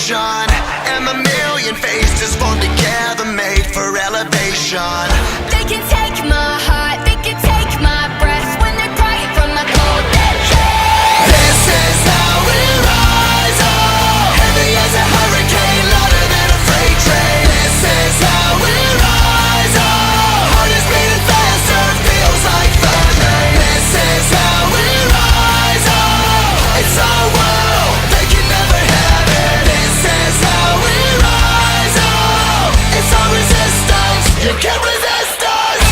sensation, and a million faces formed together, made for elevation. They can take my heart, they can take my breath when they're crying from my cold dead chest. This is how we rise up, heavy as a hurricane, louder than a freight train. This is how we rise up, heart is beating faster, feels like thunder. This is how we rise up, it's our world, they can never have it. This is how we rise up, it's our resistance, you can't resist us.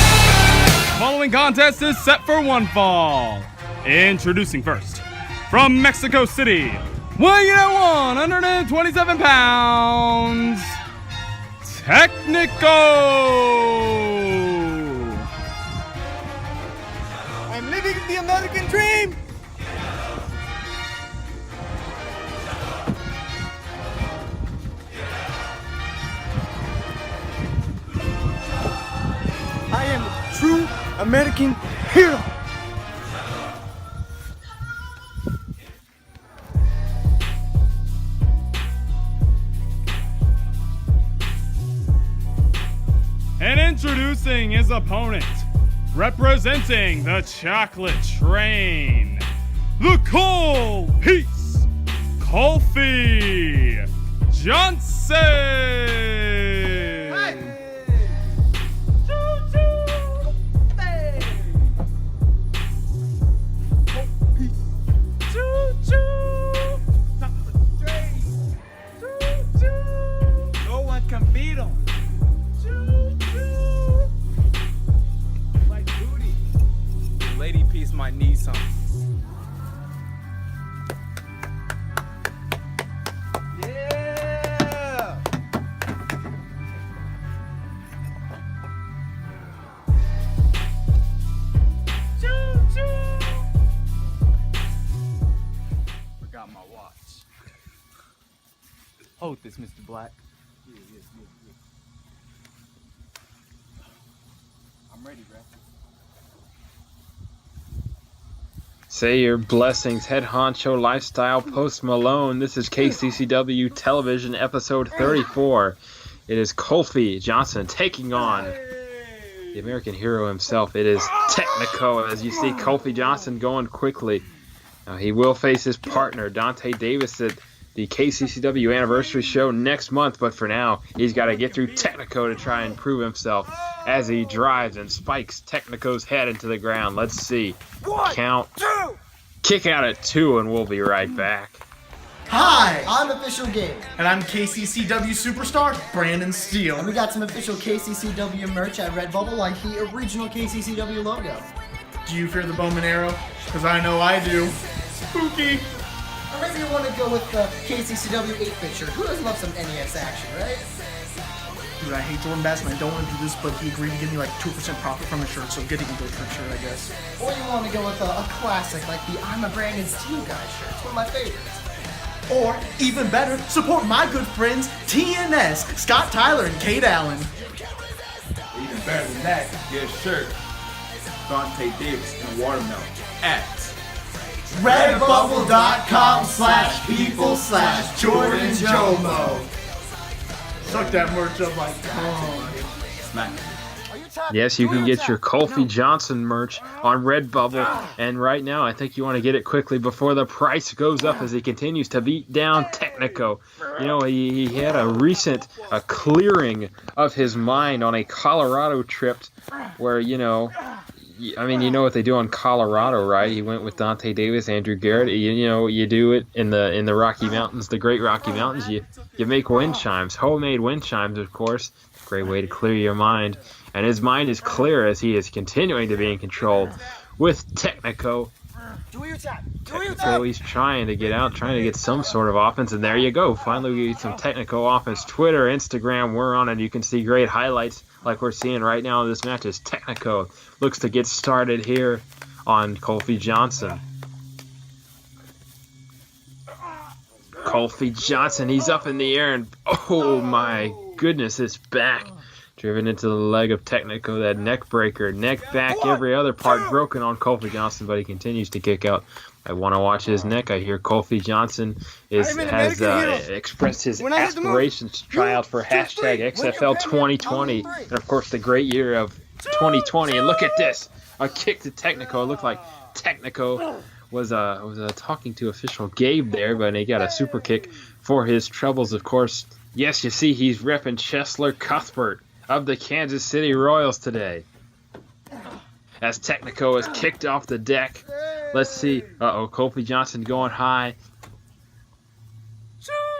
Following contest is set for one fall. Introducing first, from Mexico City, weighing in at 127 pounds, Tecnico. I'm living the American dream. I am a true American hero. And introducing his opponent, representing the Chocolate Train, the Coal Piece, Kulfi Jonson. No one can beat him. Like booty. The lady piece might need some. Yeah. Forgot my watch. Hold this, Mr. Black. Yeah. I'm ready, bro. Say your blessings, head honcho lifestyle Post Malone. This is KCCW Television episode 34. It is Kulfi Jonson taking on the American hero himself. It is Tecnico, as you see Kulfi Jonson going quickly. Now he will face his partner Donte Davis at the KCCW anniversary show next month, but for now he's got to get through Tecnico to try and prove himself as he drives and spikes Tecnico's head into the ground. Let's see. Count. Kick out at 2 and we'll be right back. Hi, I'm Official Gabe, And I'm KCCW superstar Brandon Steele. and we got some official KCCW merch at Redbubble, like the original KCCW logo. Do you fear the Bowman arrow? Because I know I do. Spooky. Or maybe you want to go with the KCCW 8-bit shirt. Who doesn't love some NES action, right? Dude, I hate Jordan Bass and I don't want to do this, but he agreed to give me like 2% profit from the shirt, so getting a good shirt, I guess. Or you want to go with a classic, like the I'm a Brandon Steele guy shirt. It's one of my favorites. Or, even better, support my good friends TNS, Scott Tyler and Kate Allen. Even better than that, get a shirt. Donte Davis and Watermelon at Redbubble.com/people/JordanJomo. Suck that merch up like Smack. Yes, you can get your Kulfi Jonson merch on Redbubble, and right now I think you want to get it quickly before the price goes up as he continues to beat down Tecnico. You know, he had a recent clearing of his mind on a Colorado trip where, you know, I mean, you know what they do in Colorado, right? He went with Donte Davis, Andrew Garrett. You know, you do it in the Rocky Mountains, the Great Rocky Mountains. You make wind chimes, homemade wind chimes, of course. Great way to clear your mind. And his mind is clear as he is continuing to be in control with Tecnico. Tecnico, he's trying to get out, trying to get some sort of offense, and there you go. Finally, we get some Tecnico offense. Twitter, Instagram, we're on it. You can see great highlights like we're seeing right now in this match as Tecnico looks to get started here on Kulfi Jonson. Kulfi Jonson, he's up in the air, and oh my goodness, his back driven into the leg of Tecnico. That neck breaker, neck, back, every other part broken on Kulfi Jonson, but he continues to kick out. I want to watch his neck. I hear Kulfi Jonson has expressed his aspirations to try out for hashtag XFL 2020. And, of course, the great year of 2020. And look at this. A kick to Tecnico. It looked like Tecnico was talking to official Gabe there, but he got a super kick for his troubles, of course. Yes, you see he's repping Chesler Cuthbert of the Kansas City Royals today. As Tecnico is kicked off the deck. Let's see. Kulfi Jonson going high.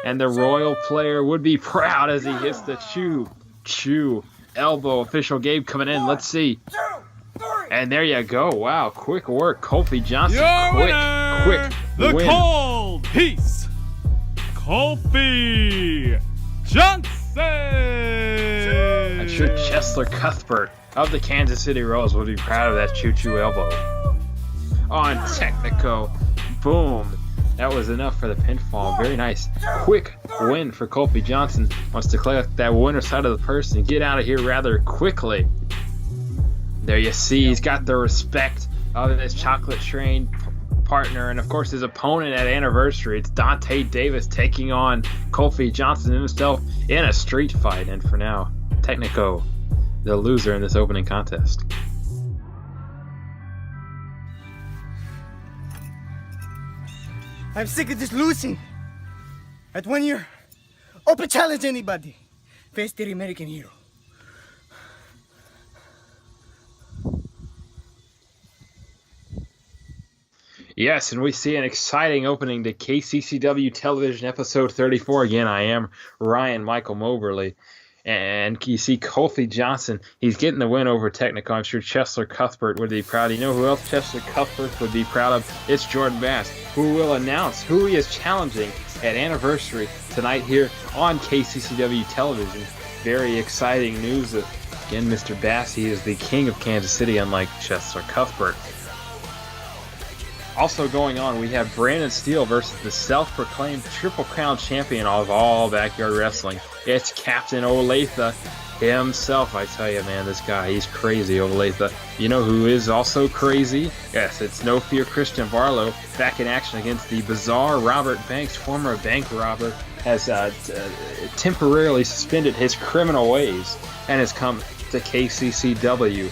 And the Royal player would be proud as he hits the chew elbow. Official Gabe coming in. Let's see. And there you go. Wow, quick work. Kulfi Jonson. Quick the win. cold piece, Kulfi Jonson. I'm sure Chesler Cuthbert of the Kansas City Royals would be proud of that choo-choo elbow. On Tecnico. Boom. That was enough for the pinfall. Very nice. Quick win for Kulfi Jonson. Wants to collect that winner side of the purse and get out of here rather quickly. There you see he's got the respect of his chocolate train partner and, of course, his opponent at Anniversary. It's Donte Davis taking on Kulfi Jonson himself in a street fight. And for now, Tecnico, the loser in this opening contest. I'm sick of this losing. At 1 year, open challenge anybody. Face the American hero. Yes, and we see an exciting opening to KCCW Television Episode 34. Again, I am Ryan Michael Moberly. And you see Kulfi Jonson, he's getting the win over Tecnico. I'm sure Chesler Cuthbert would be proud. You know who else Chesler Cuthbert would be proud of? It's Jordan Bass, who will announce who he is challenging at Anniversary tonight here on KCCW Television. Very exciting news. Again, Mr. Bass, he is the king of Kansas City, unlike Chesler Cuthbert. Also going on, we have Brandon Steele versus the self-proclaimed Triple Crown champion of all backyard wrestling. It's Captain Olathe himself. I tell you, man, this guy, he's crazy, Olathe. You know who is also crazy? Yes, it's No Fear Christian Barlow, back in action against the bizarre Robert Banks. Former bank robber has temporarily suspended his criminal ways and has come to KCCW.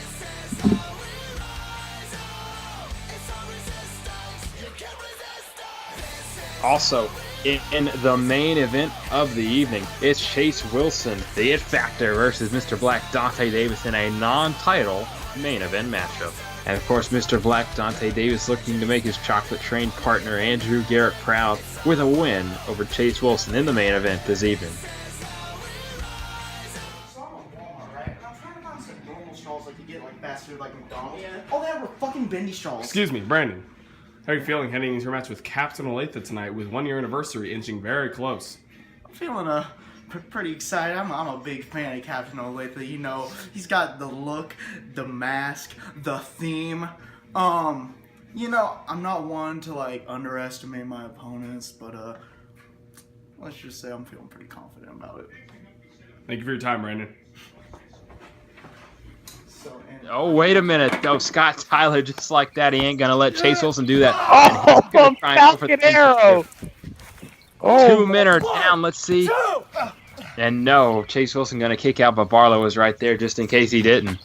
Also, in the main event of the evening, it's Chase Wilson, the It Factor, versus Mr. Black, Donte Davis, in a non-title main event matchup. And of course, Mr. Black, Donte Davis, looking to make his chocolate train partner, Andrew Garrett, proud with a win over Chase Wilson in the main event this evening. So I'm at Walmart, right? And I'm trying to find some normal straws like you get like fast food, like McDonald's. Yeah. All they have were fucking bendy straws. Excuse me, Brandon. How are you feeling heading into your match with Captain Olathe tonight with 1 year anniversary inching very close? I'm feeling pretty excited. I'm a big fan of Captain Olathe. You know, he's got the look, the mask, the theme. You know, I'm not one to like underestimate my opponents, but let's just say I'm feeling pretty confident about it. Thank you for your time, Brandon. Oh, wait a minute. Oh, Scott Tyler, just like that, he ain't going to let Chase Wilson do that. Oh, Falcon Arrow! Oh, 2 men are down. Let's see. And no, Chase Wilson going to kick out, but Barlow was right there just in case he didn't.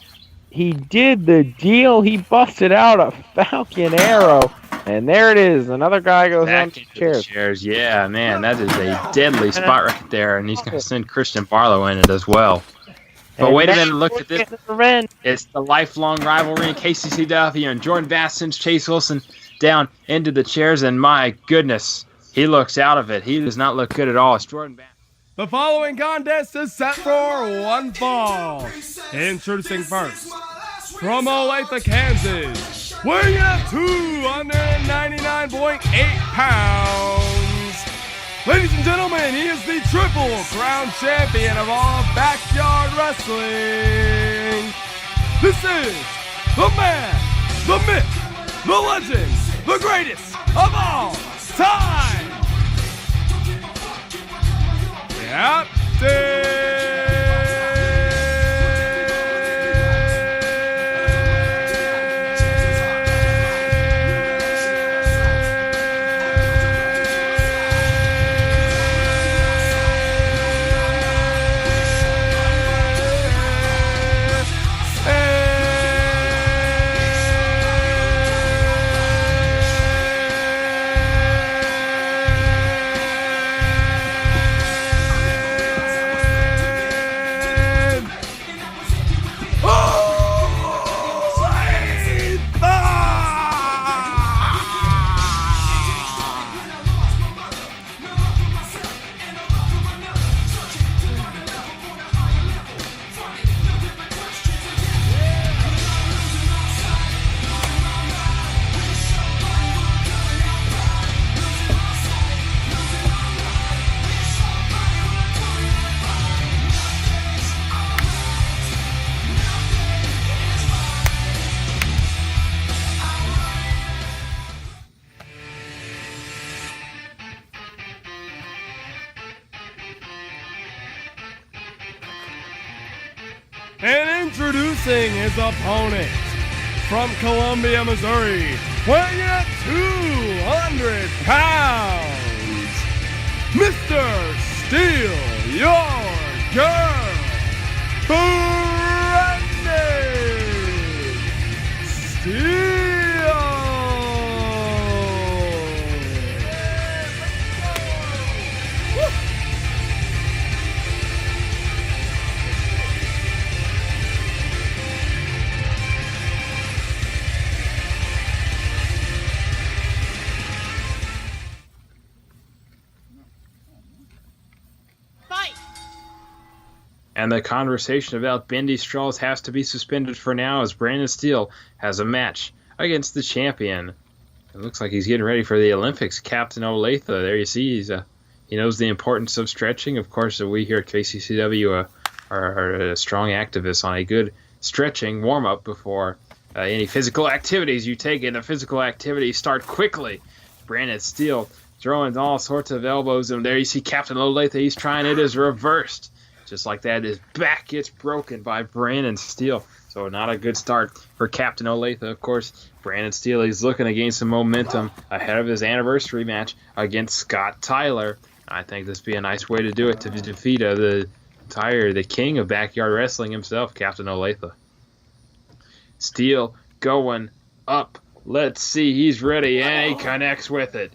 He did the deal. He busted out a Falcon Arrow. And there it is. Another guy goes Back on the chairs. Yeah, man, that is a deadly spot right there. And he's going to send Christian Barlow in it as well. But and wait a minute, look at this. The it's the lifelong rivalry in KCCW, and Jordan Bass sends Chase Wilson down into the chairs, and my goodness, he looks out of it. He does not look good at all. It's Jordan Bass. The following contest is set for one fall. Introducing first, from Olathe, Kansas, weighing at 299.8 pounds. Ladies and gentlemen, he is the Triple Crown champion of all backyard wrestling. This is the man, the myth, the legend, the greatest of all time, Captain And introducing his opponent from Columbia, Missouri, weighing in at 200 pounds, Mr. Steele, your girl, Brandon Steele. And the conversation about bendy straws has to be suspended for now as Brandon Steele has a match against the champion. It looks like he's getting ready for the Olympics. Captain Olathe, there you see, he knows the importance of stretching. Of course, we here at KCCW are strong activists on a good stretching warm-up before any physical activities you take. And the physical activities start quickly. Brandon Steele throwing all sorts of elbows, and there you see Captain Olathe. He's trying it as reversed. Just like that, his back gets broken by Brandon Steele. So not a good start for Captain Olathe. Of course, Brandon Steele, he's looking to gain some momentum ahead of his anniversary match against Scott Tyler. I think this would be a nice way to do it, to defeat the king of backyard wrestling himself, Captain Olathe. Steele going up. Let's see, he's ready, and he connects with it.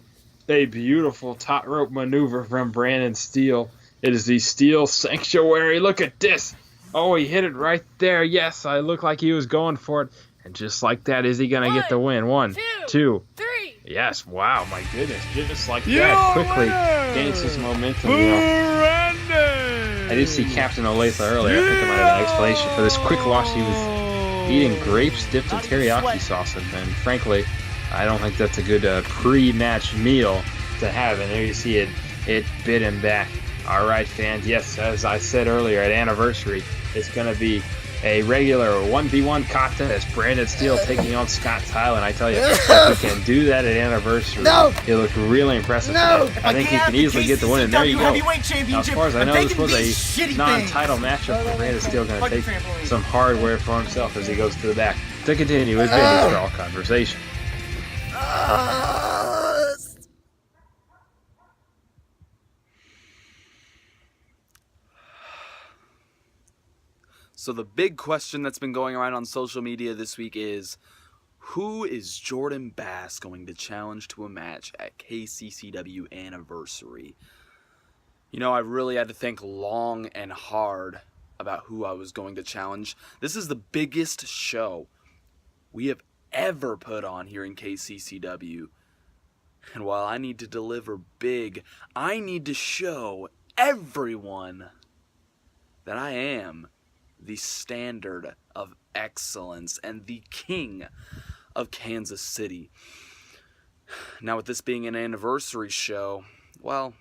A beautiful top rope maneuver from Brandon Steele. It is the Steel Sanctuary. Look at this. Oh, he hit it right there. Yes, I looked like he was going for it. And just like that, is he going to get the win? One, two, three. Yes, wow, my goodness. Just like that, quickly gains his momentum. I did see Captain Olathe earlier. I think I might have an explanation for this quick loss. He was eating grapes dipped in teriyaki sauce. And frankly, I don't think that's a good pre-match meal to have. And there you see it bit him back. All right, fans, yes, as I said earlier, at Anniversary, it's going to be a regular 1v1 contest. Brandon Steele taking on Scott Tyler, and I tell you, if he can do that at Anniversary, he'll look really impressive. I think he can easily get the win, and there you go. Now, as far as I know, this was a non-title matchup, but Brandon Steele going to take some hardware for himself as he goes to the back to continue his Bendy Straw conversation. So the big question that's been going around on social media this week is, who is Jordan Bass going to challenge to a match at KCCW Anniversary? You know, I really had to think long and hard about who I was going to challenge. This is the biggest show we have ever put on here in KCCW. And while I need to deliver big, I need to show everyone that I am the standard of excellence and the king of Kansas City. Now, with this being an anniversary show, well,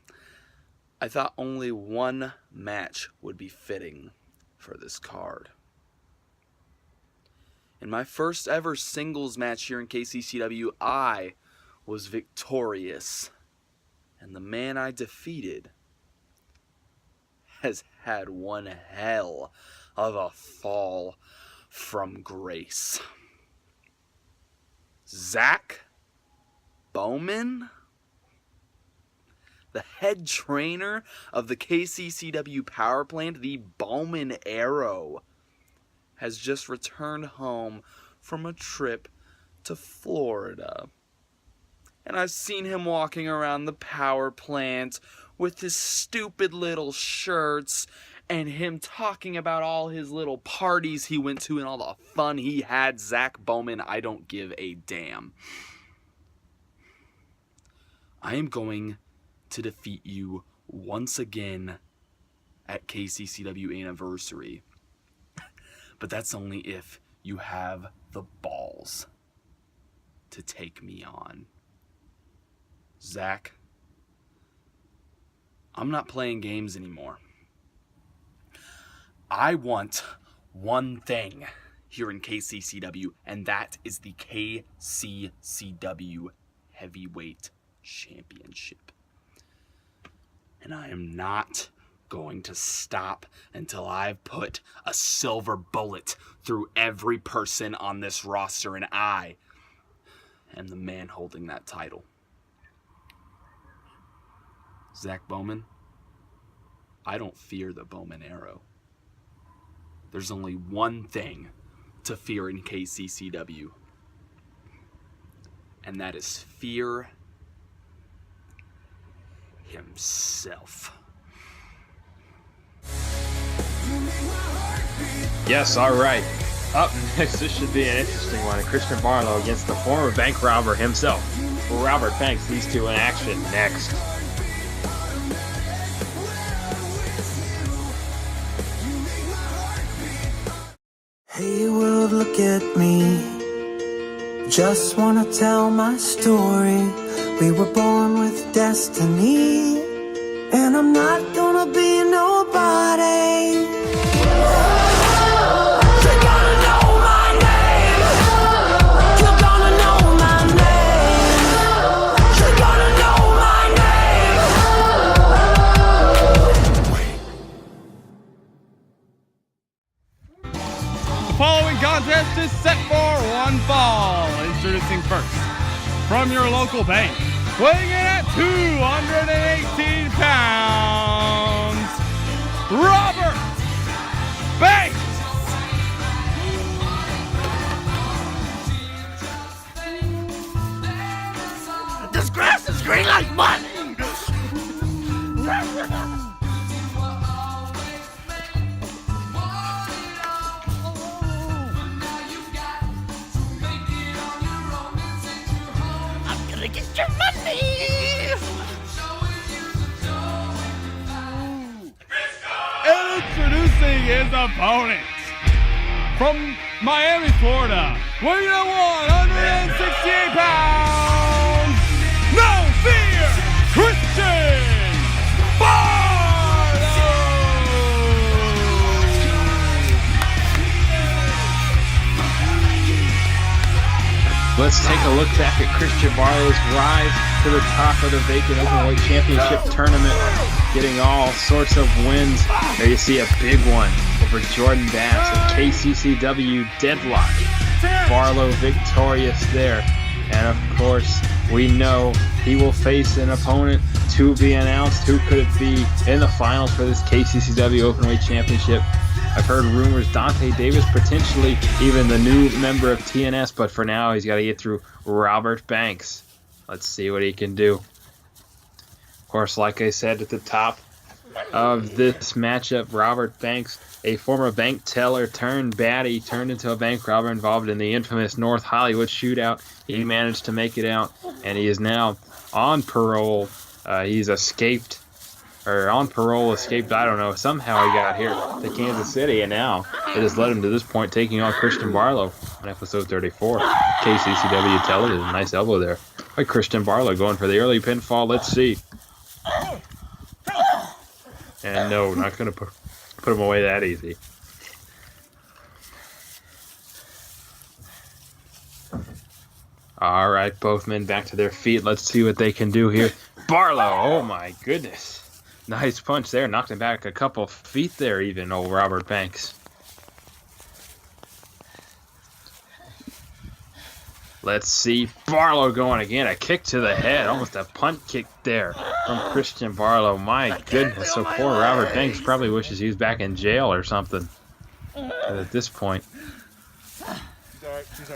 I thought only one match would be fitting for this card. In my first ever singles match here in KCCW, I was victorious, and the man I defeated has had one hell of a fall from grace. Zach Bowman, the head trainer of the KCCW power plant, the Bowman Arrow, has just returned home from a trip to Florida. And I've seen him walking around the power plant with his stupid little shirts and him talking about all his little parties he went to and all the fun he had. Zach Bowman, I don't give a damn. I am going to defeat you once again at KCCW Anniversary. But that's only if you have the balls to take me on. Zach, I'm not playing games anymore. I want one thing here in KCCW, and that is the KCCW Heavyweight Championship. And I am not going to stop until I've put a silver bullet through every person on this roster, and I am the man holding that title. Zach Bowman, I don't fear the Bowman arrow. There's only one thing to fear in KCCW, and that is fear himself. Yes, all right. Up next, this should be an interesting one. Christian Barlow against the former bank robber himself, Robert Banks. These two in action next. Hey world, look at me. Just wanna tell my story. We were born with destiny, and I'm not gonna be nobody. You're gonna know my name. You're gonna know my name. You're gonna know my name. The following contest is set for one fall. Introducing first, from your local bank, weighing in at 218 pounds, Robert Banks. This grass is green like mud. Get your money! And introducing his opponent, from Miami, Florida, weighing in at 168 pounds, no fear, Christian Barlow! Let's take a look back at Christian Barlow's rise to the top of the vacant Openweight Championship tournament, getting all sorts of wins. There you see a big one over Jordan Bass at KCCW Deadlock. Barlow victorious there. And of course, we know he will face an opponent to be announced. Who could it be in the finals for this KCCW Openweight Championship? I've heard rumors Donte Davis, potentially even the new member of TNS, but for now he's got to get through Robert Banks. Let's see what he can do. Of course, like I said at the top of this matchup, Robert Banks, a former bank teller turned baddie, turned into a bank robber involved in the infamous North Hollywood shootout. He managed to make it out, and he is now on parole. He's escaped. Or on parole, escaped, I don't know. Somehow he got here to Kansas City, and now it has led him to this point, taking on Christian Barlow on episode 34. KCCW television. Nice elbow there by Christian Barlow, going for the early pinfall. Let's see. And no, not going to put him away that easy. All right, both men back to their feet. Let's see what they can do here. Barlow, oh my goodness. Nice punch there, knocked him back a couple feet there even, old Robert Banks. Let's see, Barlow going again, a kick to the head, almost a punt kick there from Christian Barlow. My goodness, so poor Robert Banks probably wishes he was back in jail or something at this point.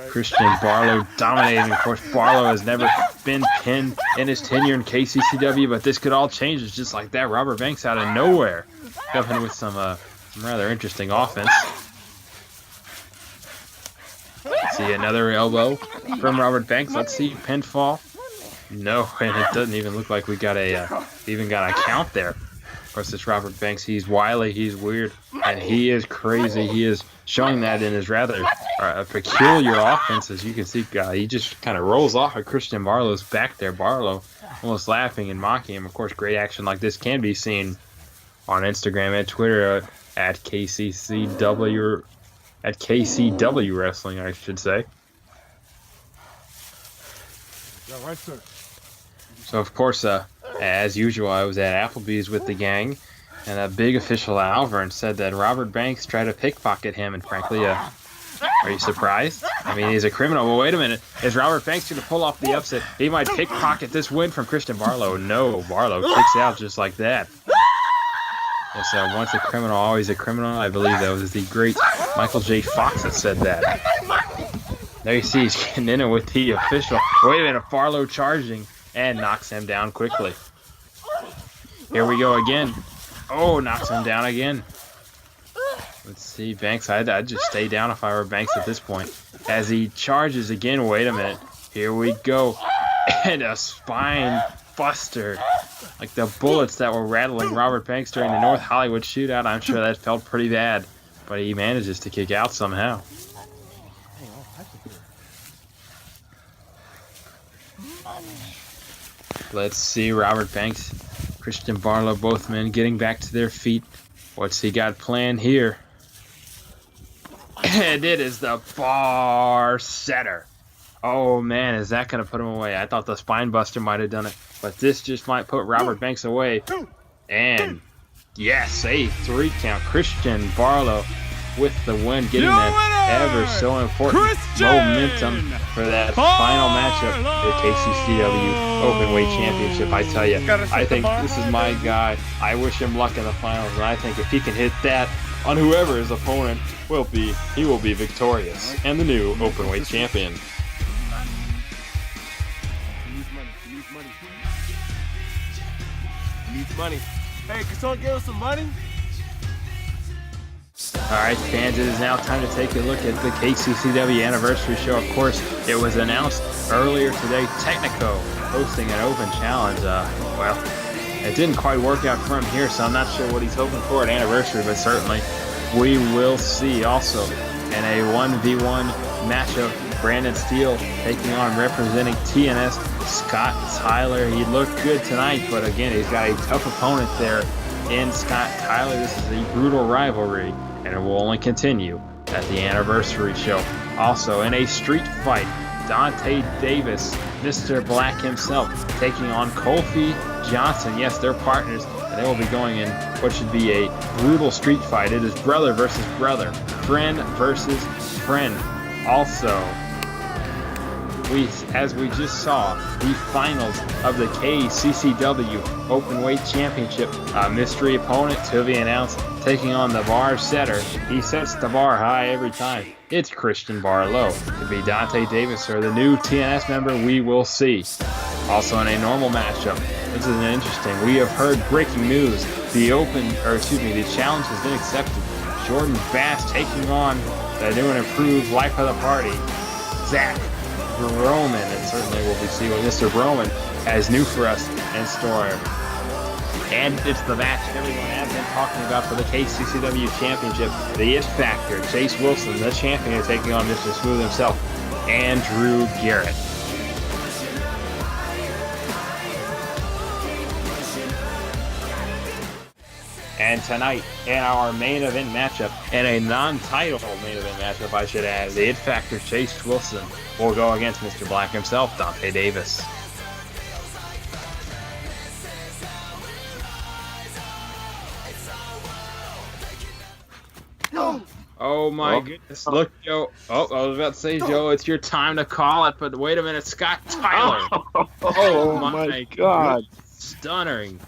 Christian Barlow dominating. Of course, Barlow has never been pinned in his tenure in KCCW, but this could all change just like that. Robert Banks out of nowhere coming with some rather interesting offense. Let's see another elbow from Robert Banks. Let's see pinfall. No, and it doesn't even look like we got even got a count there. Of course, this Robert Banks, he's wily, he's weird, and he is crazy. He is showing that in his rather peculiar offense. As you can see, he just kind of rolls off of Christian Barlow's back there. Barlow almost laughing and mocking him. Of course, great action like this can be seen on Instagram and Twitter at KCCW Wrestling, I should say. Yeah, right, sir. So, of course, as usual, I was at Applebee's with the gang, And a big official Alvern said that Robert Banks tried to pickpocket him, and frankly, are you surprised? I mean, he's a criminal. Well, wait a minute. Is Robert Banks going to pull off the upset? He might pickpocket this win from Christian Barlow. No, Barlow kicks out just like that. Yes, once a criminal, always a criminal. I believe that was the great Michael J. Fox that said that. There you see he's getting in it with the official. Wait a minute, Barlow charging and knocks him down quickly. Here we go again. Oh, knocks him down again. Let's see, Banks. I'd just stay down if I were Banks at this point. As he charges again. Wait a minute. Here we go. And a spine buster. Like the bullets that were rattling Robert Banks during the North Hollywood shootout. I'm sure that felt pretty bad. But he manages to kick out somehow. Let's see, Robert Banks, Christian Barlow, both men getting back to their feet. What's he got planned here? And it is the bar setter. Oh man, is that going to put him away? I thought the spine buster might have done it, but this just might put Robert Banks away. And yes, a 3 count. Christian Barlow with the win, getting that ever so important momentum for that final matchup, the KCCW Openweight Championship. I tell you, I think this is my guy. I wish him luck in the finals, and I think if he can hit that on whoever his opponent will be, he will be victorious and the new Openweight Champion. Needs money. Hey, can someone give us some money? Alright fans, it is now time to take a look at the KCCW Anniversary Show. Of course, it was announced earlier today, Tecnico hosting an open challenge. Well, it didn't quite work out for him here, so I'm not sure what he's hoping for at Anniversary, but certainly we will see. Also, in a 1v1 matchup, Brandon Steele taking on, representing TNS, Scott Tyler. He looked good tonight, but again, he's got a tough opponent there in Scott Tyler. This is a brutal rivalry, and it will only continue at the Anniversary Show. Also, in a street fight, Donte Davis, Mr. Black himself, taking on Kulfi Jonson. Yes, they're partners, and they will be going in what should be a brutal street fight. It is brother versus brother, friend versus friend. Also, as we just saw, the finals of the KCCW Openweight Championship. A mystery opponent to be announced, taking on the bar setter. He sets the bar high every time. It's Christian Barlow. Could be Donte Davis or the new TNS member, we will see. Also in a normal matchup, this is interesting. We have heard breaking news. The challenge has been accepted. Jordan Bass taking on the new and improved life of the party, Zach Roman, and certainly we'll be seeing what Mr. Roman has new for us in store. And it's the match everyone has been talking about for the KCCW Championship. The It Factor, Chase Wilson, the champion, taking on Mr. Smooth himself, Andrew Garrett. And tonight, in our main event matchup, and a non-title main event matchup, I should add, the It Factor, Chase Wilson, will go against Mr. Black himself, Donte Davis. Oh my goodness, look, Joe. Oh, I was about to say, Joe, it's your time to call it, but wait a minute, Scott Tyler. Oh my God. Stunning.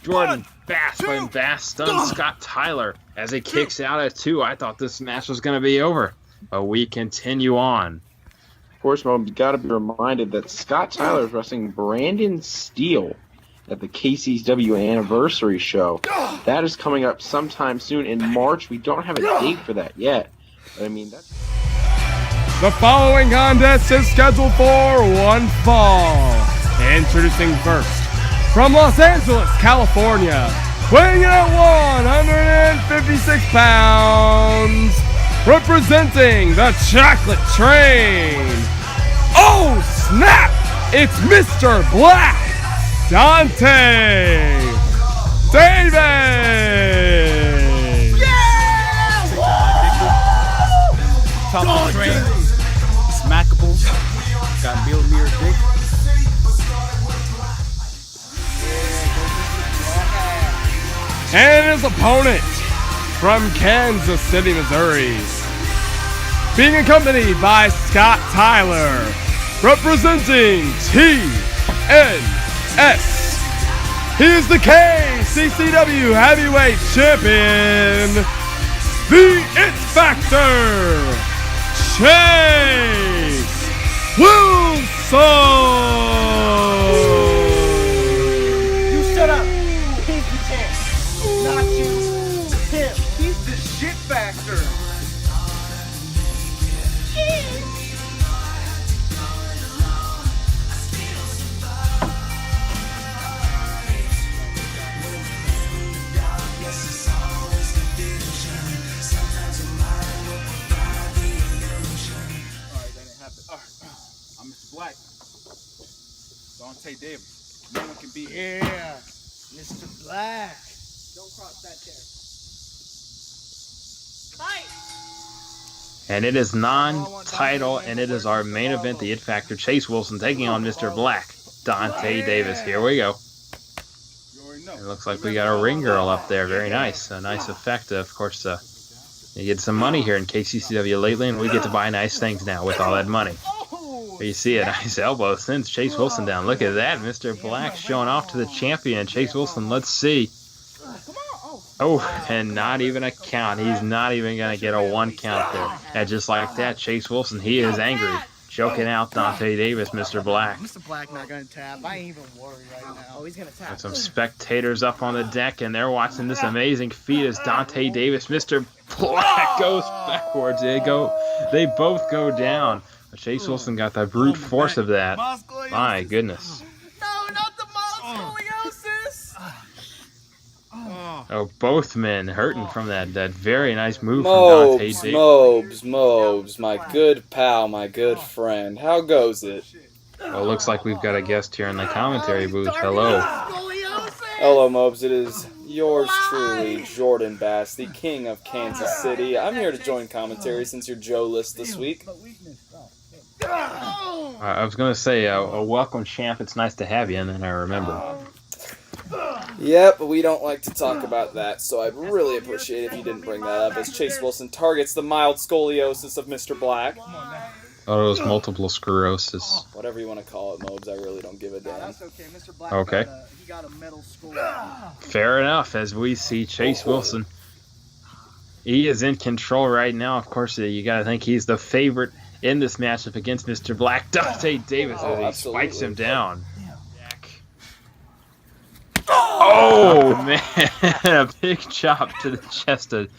Jordan Bass, when Bass stuns Scott Tyler as he kicks out at 2. I thought this match was going to be over, but we continue on. Of course, we've got to be reminded that Scott Tyler is wrestling Brandon Steele at the KCCW Anniversary Show. That is coming up sometime soon in March. We don't have a date for that yet. But I mean, that's... The following contest is scheduled for one fall. Introducing first, from Los Angeles, California, weighing in at 156 pounds, representing the Chocolate Train. Oh snap! It's Mr. Black, Donte Davis! Yeah! Top of the train, smackable, got Bill Mirror dick. And his opponent from Kansas City, Missouri, being accompanied by Scott Tyler, representing TNS. He is the KCCW Heavyweight Champion, the It Factor, Chase Wilson. You shut up. He's the champ. Not you. Him. He's the shit factor. I'm Mr. Black. Donte Davis. No one can beat him. Yeah. Mr. Black. Don't cross that chair. Fight! And it is non-title, and it is our main event, the It Factor, Chase Wilson taking on Mr. Black, Donte Davis. Here we go. It looks like we got a ring girl up there. Very nice. A nice effect. Of course, you get some money here in KCCW lately, and we get to buy nice things now with all that money. Here you see a nice elbow sends Chase Wilson down. Look at that. Mr. Black showing off to the champion. Chase Wilson, let's see. Oh, and not even a count. He's not even going to get a 1 count there. And just like that, Chase Wilson, he is angry. Choking out Donte Davis, Mr. Black. Mr. Black not gonna tap. I ain't even worried right now. Oh, he's gonna tap. Got some spectators up on the deck, and they're watching this amazing feat as Donte Davis, Mr. Black goes backwards. They both go down. But Chase Wilson got the brute force of that. My goodness. No, not the scoliosis. Oh, both men hurting from that very nice move from Donte Davis. Mobes, my good pal, my good friend. How goes it? Well, it looks like we've got a guest here in the commentary booth. Hello. Hello, Mobes. It is yours truly, Jordan Bass, the king of Kansas City. I'm here to join commentary since you're Joe-less this week. I was going to say, a welcome, champ. It's nice to have you, and then I remember. Yep, but we don't like to talk about that, so I'd really appreciate if you didn't bring that up as Chase Wilson targets the mild scoliosis of Mr. Black. Oh, it was multiple sclerosis. Whatever you want to call it, Mobes, I really don't give a damn. That's okay. Mr. Black Okay. he got a metal skull. Fair enough, as we see Chase Wilson. He is in control right now. Of course, you got to think he's the favorite in this matchup against Mr. Black. Donte Davis as he spikes him down. Oh, man. A big chop to the chest of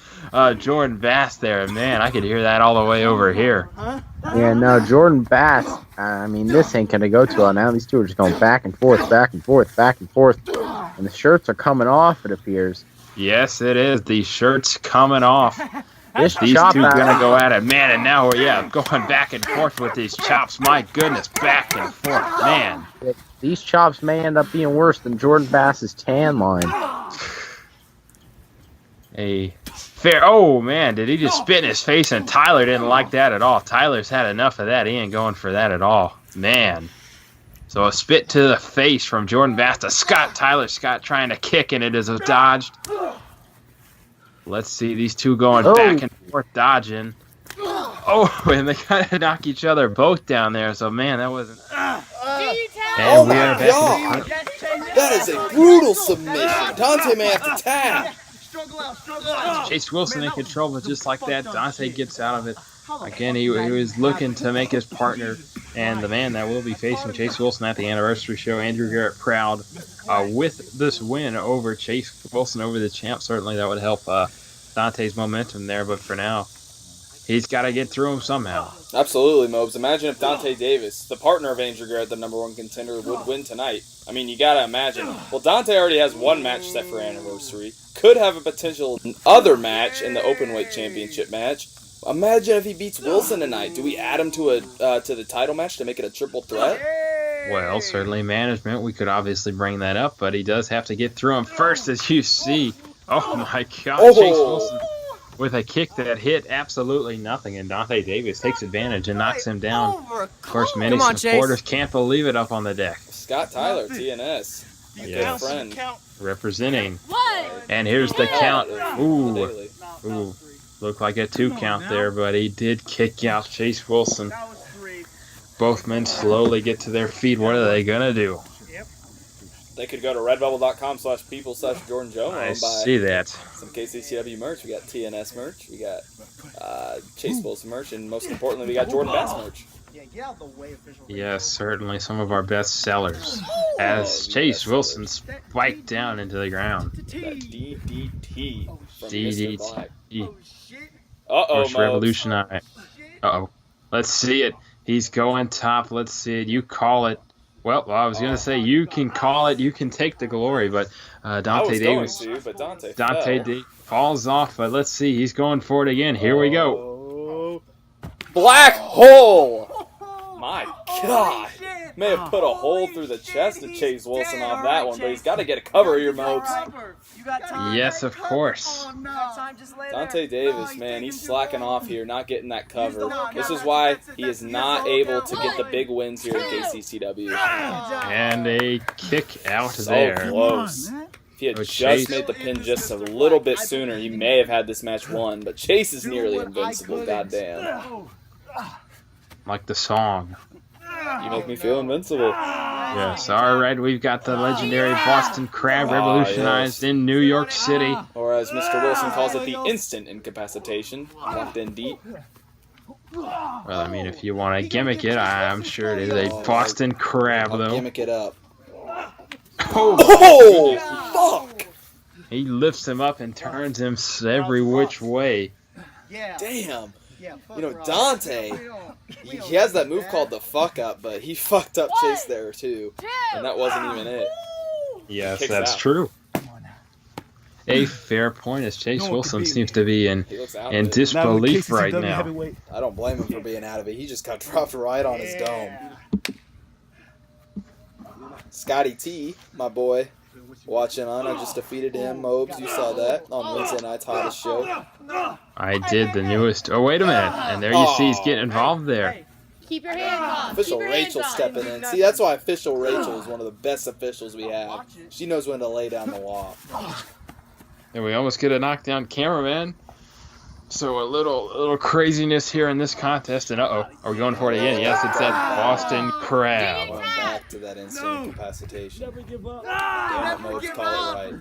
Jordan Bass there. Man, I could hear that all the way over here. Yeah, no, Jordan Bass, I mean, this ain't going to go too well now. These two are just going back and forth, back and forth, back and forth. And the shirts are coming off, it appears. Yes, it is. The shirt's coming off. These two are going to go at it. Man, and now we're, going back and forth with these chops. My goodness, back and forth. Man. These chops may end up being worse than Jordan Bass's tan line. Oh, man, did he just spit in his face? And Tyler didn't like that at all. Tyler's had enough of that. He ain't going for that at all. Man. So a spit to the face from Jordan Bass to Scott. Tyler Scott trying to kick, and it is dodged. Let's see these two going back and forth, dodging. Oh, and they kind of knock each other both down there. So, man, that wasn't... Oh my god! That is a brutal submission. Donte may have to tap. Chase Wilson in control, but just like that, Donte gets out of it. Again, he was looking to make his partner and the man that will be facing Chase Wilson at the anniversary show, Andrew Garrett, proud with this win over Chase Wilson, over the champ. Certainly that would help Dante's momentum there, but for now, he's got to get through him somehow. Absolutely, Mobes. Imagine if Donte Davis, the partner of Andrew Garrett, the #1 contender, would win tonight. I mean, you got to imagine. Well, Donte already has one match set for anniversary. Could have a potential other match in the Openweight Championship match. Imagine if he beats Wilson tonight. Do we add him to the title match to make it a triple threat? Well, certainly management. We could obviously bring that up, but he does have to get through him first, as you see. Oh, my God. Oh. Chase Wilson with a kick that hit absolutely nothing, and Donte Davis takes advantage and knocks him down. Of course, many supporters can't believe it up on the deck. Scott Tyler, TNS. Yes. Good friend. Representing And here's the count. Ooh. Daily. Ooh. Looked like a 2 count there, but he did kick out Chase Wilson. Both men slowly get to their feet. What are they going to do? They could go to redbubble.com/people/JordanJomo I and buy see that. some KCCW merch. We got TNS merch. We got Chase Wilson merch. And most importantly, we got Jordan Bass merch. Yeah, get out the way, official. Yes, certainly some of our best sellers. As Chase Wilson spiked down into the ground. That DDT from Mr. DDT. Black. Push Mobs. revolutionize. Uh-oh. Let's see it. He's going top. Let's see it. You call it. Well, I was going to say you can call it. You can take the glory, but Donte Davis. But Donte Davis falls off, but let's see. He's going for it again. Here we go. Black hole! My God. May have put a hole through the chest of Chase Wilson off that one, but he's got to get a cover here, Mopes. Yes, of course. Donte Davis, man, he's slacking off here, not getting that cover. This is why he is not able to get the big wins here in KCCW. And a kick out So there. close. If he had Oh, just Chase. made the pin just a little bit sooner, he may have had this match won, but Chase is nearly invincible, goddamn. Like the song. You make me feel invincible. Yes, all right. We've got the legendary Boston Crab revolutionized in New York City. Or as Mr. Wilson calls it, the instant incapacitation. Locked in deep. Well, I mean, if you want to gimmick it, I'm sure it is a Boston Crab, I'll though. gimmick it up. Oh, fuck! He lifts him up and turns him every which way. Damn. You know, Donte, he has that move called the fuck up, but he fucked up Chase there too. And that wasn't even it. Yes, Kicks that's out. true. A fair point, as Chase Wilson seems to be in He looks out of it. disbelief right now. I don't blame him for being out of it. He just got dropped right on his dome. Scotty T, my boy, watching on. I just defeated him. Mobes, you saw that on Wednesday night's hottest show. I did the newest. Oh, wait a minute. And there you see he's getting involved there. Keep your hands on. Official Rachel stepping in. See, that's why Official Rachel is one of the best officials we have. She knows when to lay down the law. And we almost get a knockdown cameraman. So a little craziness here in this contest. And uh-oh, are we going for it again? Yes, it's that Boston Crab. Going back to that instant incapacitation. Damn it, Mobes, call it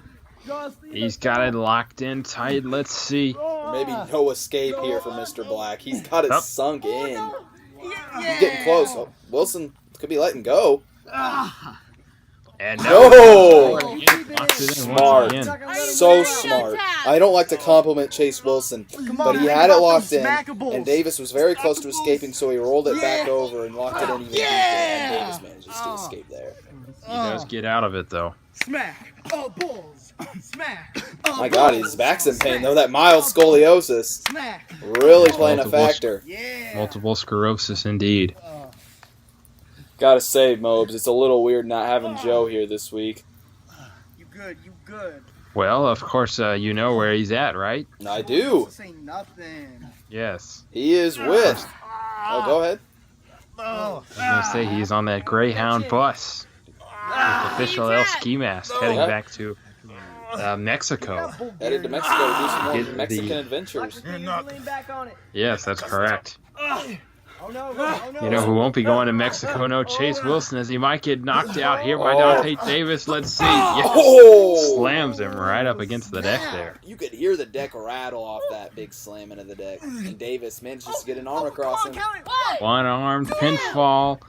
right. He's got it locked in tight. Let's see. Maybe no escape here for Mr. Black. He's got it sunk in. He's getting close. Oh, Wilson could be letting go. And No! Locks it in Smart. once again. So smart. I don't like to compliment Chase Wilson, but he had it locked in, and Davis was very close to escaping, so he rolled it back over and locked it in even deeper, and Davis manages to escape there. He does get out of it, though. Smack. Oh, balls. Smack. My God, his back's in pain, though. That mild scoliosis Smack. really playing a factor. Multiple sclerosis, indeed. Gotta say, Mobes, it's a little weird not having Joe here this week. You good. You good. Well, of course, you know where he's at, right? I do. This ain't nothing. Yes. He is with... Oh, go ahead. I was going to say he's on that Greyhound bus with official El Ski Mask heading back to Mexico. Headed to Mexico to do some more Get Mexican the- adventures. Yes, that's correct. Oh no. You know who won't be going to Mexico? No, Chase Wilson, as he might get knocked out here by Donte Davis. Let's see. Yes. Oh! Slams him right up against the deck there. You could hear the deck rattle off that big slam into the deck. And Davis manages to get an arm across him. One-armed pinfall.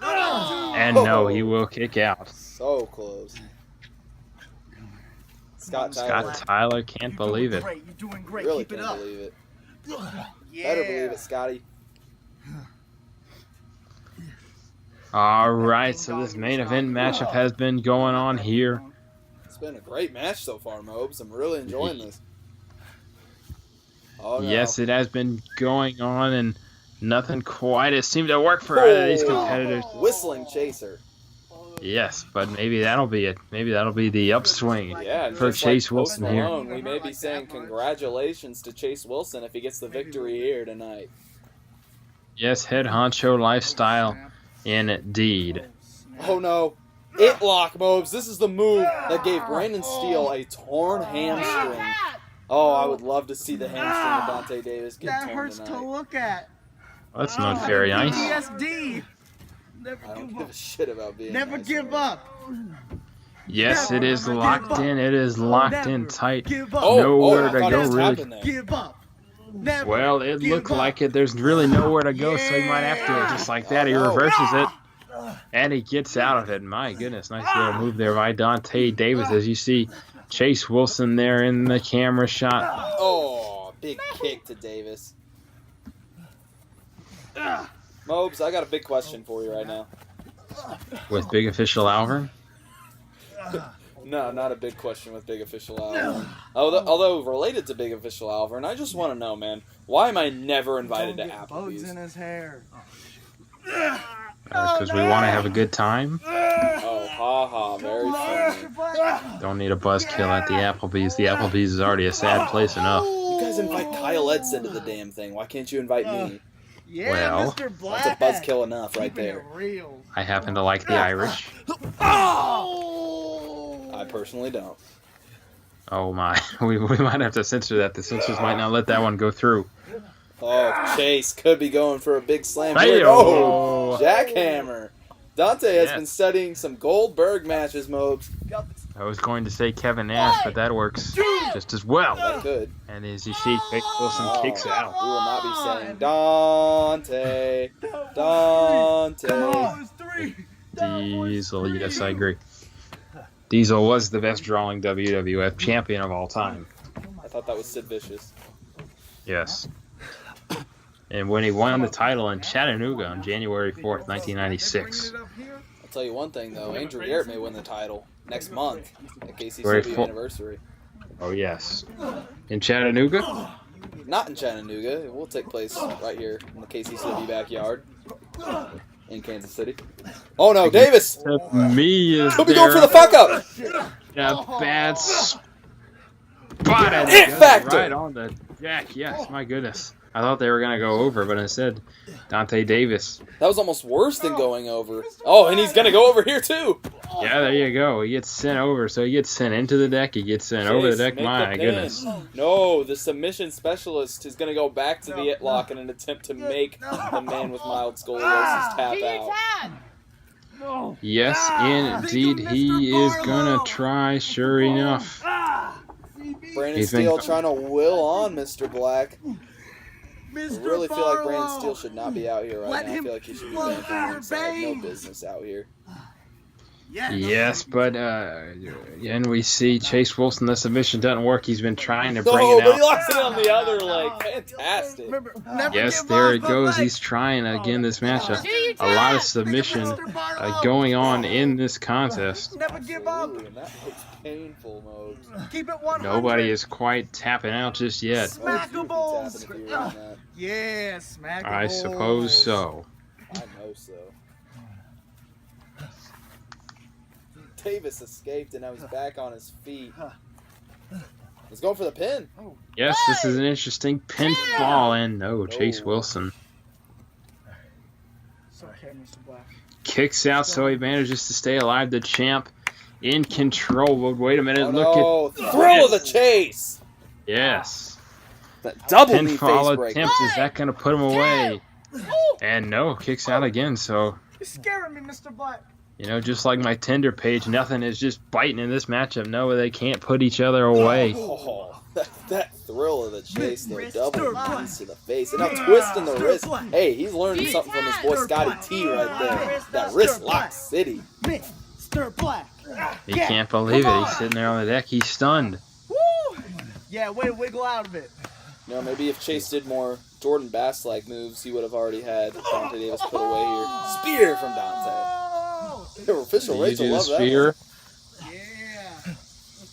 And no, he will kick out. So close. Scott Tyler can't believe it. You're doing great. Really Keep it can't up. believe it. Yeah. Better believe it, Scotty. All right, so this main event matchup has been going on here. It's been a great match so far, Mobes. I'm really enjoying this. Oh, no. Yes, it has been going on, and nothing quite has seemed to work for either of these competitors. Whistling chaser. Yes, but maybe that'll be it. Maybe that'll be the upswing Yeah, and for just Chase like Wilson Post here. Malone, we may be saying congratulations to Chase Wilson if he gets the victory here tonight. Yes, head honcho lifestyle indeed. Oh no. It lock, Mobes. This is the move that gave Brandon Steele a torn hamstring. Oh, I would love to see the hamstring of Donte Davis get That torn hurts tonight. to look at. That's not very nice. PTSD. I don't give a shit about being Never nice, give Mobes. up. Yes, it is locked in. It is locked in tight. Give up. Nowhere I to thought go, he was really. tapping there. Give up. Never Well, it give looked up. like it. There's really nowhere to go, so he might have to. Just like that, he reverses it, and he gets out of it. My goodness, nice little move there by Donte Davis. As you see Chase Wilson there in the camera shot. Oh, big kick to Davis. Mobes, I got a big question for you right now. With big official Alvin. No, not a big question with Big Official Alvin. Although related to Big Official Alvin, I just want to know, man, why am I never invited to Bugs Applebee's? in his hair. Because we want to have a good time. Oh, haha, very funny. Don't need a buzzkill at the Applebee's. The Applebee's is already a sad place enough. You guys invite Kyle Edson to the damn thing. Why can't you invite me? Yeah, Well, Mr. Black. That's a buzzkill enough right Keeping there. it real. I happen to like the Irish. I personally don't. Oh my, we might have to censor that. The censors might not let that one go through. Oh, Chase could be going for a big slam. Hey-o. Oh, jackhammer. Donte has Yes. been studying some Goldberg matches, Mobes. I was going to say Kevin Nash, but that works just as well. That could. And as you see, Chase Wilson kicks out. We will not be saying Donte. Diesel, yes, I agree. Diesel was the best drawing WWF champion of all time. I thought that was Sid Vicious. Yes. And when he won the title in Chattanooga on January 4th, 1996. I'll tell you one thing, though. Andrew Garrett may win the title next month at Very KCCW full- anniversary. Oh, yes. In Chattanooga? Not in Chattanooga. It will take place right here in the KCCW backyard in Kansas City. Oh, no, Davis! Me is He'll be going for the fuck up! A bad spot at It factor! right on the jack. Yes, my goodness. I thought they were going to go over, but instead, Donte Davis. That was almost worse than going over. Oh, and he's going to go over here, too. Yeah, there you go. He gets sent over, so he gets sent into the deck. He gets sent over the Chase, deck. make My the pin. goodness. No, the submission specialist is going to go back to the it lock in an attempt to make the man with mild scoliosis tap out. Yes, indeed, he is going to try, sure enough. Brandon He's been- Steele trying to will on Mr. Black. I Mr. really feel like Brandon Barlow. Steele should not be out here right Let now. I him feel like he should be flow banned through from your ringside. No veins. business out here. Yes, but and we see Chase Wilson. The submission doesn't work. He has been trying to bring No, it but he out. locks it on the other leg. Fantastic. Never Yes, give there up, it but goes. like- He's trying again this matchup. A lot of submission going on in this contest. Never give up. Ooh, and that looks painful, Mobes. Keep it 100. Nobody is quite tapping out just yet. Smackables. Tapping if you're on that. Yeah, smackables. I suppose so. I know so. Davis escaped and now he's back on his feet. He's going for the pin. Yes, this is an interesting pinfall, and no, Chase Wilson It's okay, Mr. Black. kicks out, so he manages to stay alive. The champ in control. But wait a minute, Oh, look no. Thrill of the chase. at yes. That double knee face Pinfall break. attempt. Is that going to put him away? And no, kicks out again. So, You're scaring me, Mr. Black. you know, just like my Tinder page, nothing is just biting in this matchup. No, they can't put each other away. Oh, that thrill of the chase, though. Double knees to the face. And now twisting the wrist. Hey, he's learning something from his boy Scotty T right there. That wrist lock city. Mr. Black. He can't believe it. He's sitting there on the deck. He's stunned. Woo! Yeah, way to wiggle out of it. You know, maybe if Chase did more Jordan Bass-like moves, he would have already had Donte Davis put away here. Spear from Donte. Your official He rates will love uses that. spear. Yeah.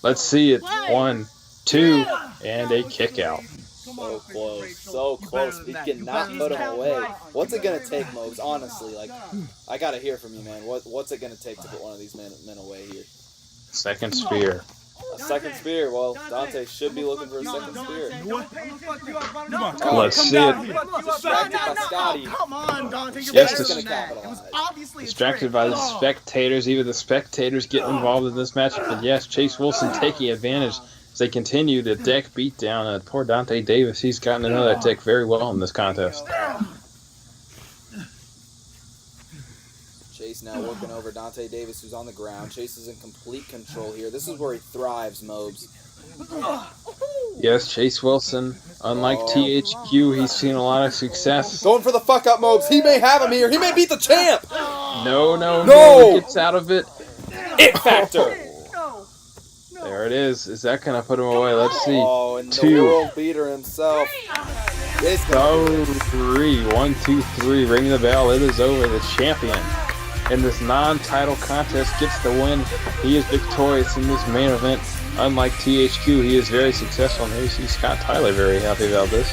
Let's see it. 1, 2, and a kick out. So close, so close. He cannot put him away. What's it gonna take, Mobes? Honestly, like, I gotta hear from you, man. What's it gonna take to put one of these men away here? Second spear. A second spear. Well, Donte should be looking for a second spear. Let's see it. Distracted by Scotty. Come on, Donte. You're Yes, better this- than that. It was obviously a Distracted trick. by the spectators. Even the spectators get involved in this match. But yes, Chase Wilson taking advantage as they continue the deck beatdown. Poor Donte Davis. He's gotten to know that deck very well in this contest. Chase now working over Donte Davis, who's on the ground. Chase is in complete control here. This is where he thrives, Mobes. Yes, Chase Wilson, unlike THQ, he's seen a lot of success. Going for the fuck up, Mobes. He may have him here. He may beat the champ. No! He gets out of it. It factor. There it is. Is that going to put him away? Let's see. Oh, and the 2. world beater himself. It's gonna be 3. 1, 2, 3. Ring the bell. It is over. The champion in this non-title contest gets the win. He is victorious in this main event. Unlike THQ, he is very successful, and you see Scott Tyler very happy about this.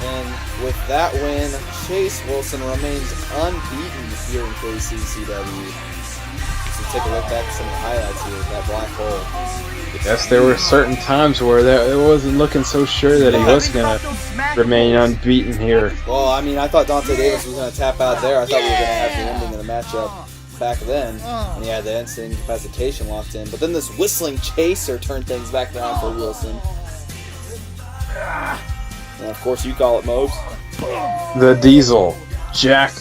And with that win, Chase Wilson remains unbeaten here in KCCW. So take a look back at some of the highlights here. That black hole. Yes, there were certain times where it wasn't looking so sure that he was going to remain unbeaten here. Well, I mean, I thought Donte Davis was going to tap out there. I thought we were going to have the ending of the matchup back then, and he had the instant incapacitation locked in. But then this whistling chaser turned things back around for Wilson. And of course, you call it Mobes. The Diesel Jack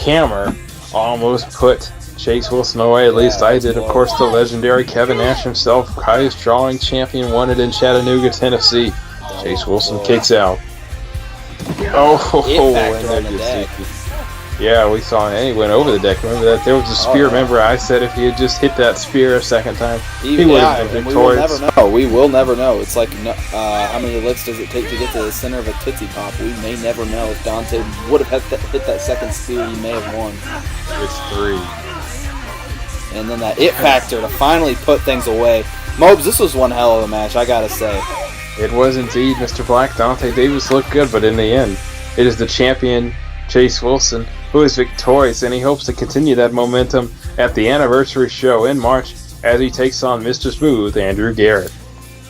Hammer almost put Chase Wilson away. At least I did. Of course, the legendary Kevin Nash himself, highest drawing champion, wanted in Chattanooga, Tennessee. Chase Wilson kicks out. Oh, and there you see. Yeah, we saw him, and he went over the deck. Remember that? There was a spear. Remember, I said if he had just hit that spear a second time, he would have been victorious. We will never know. We will never know. It's like, how many licks does it take to get to the center of a Tootsie Pop? We may never know. If Donte would have hit that second spear, he may have won. It's 3. And then that it factor to finally put things away. Mobes, this was one hell of a match, I gotta say. It was indeed, Mr. Black. Donte Davis looked good, but in the end, it is the champion, Chase Wilson, who is victorious, and he hopes to continue that momentum at the anniversary show in March as he takes on Mr. Smooth, Andrew Garrett.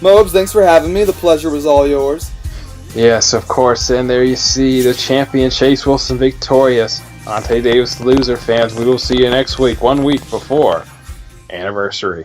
Mobes, thanks for having me. The pleasure was all yours. Yes, of course, and there you see the champion, Chase Wilson, victorious. Donte Davis, loser, fans. We will see you next week, 1 week before anniversary.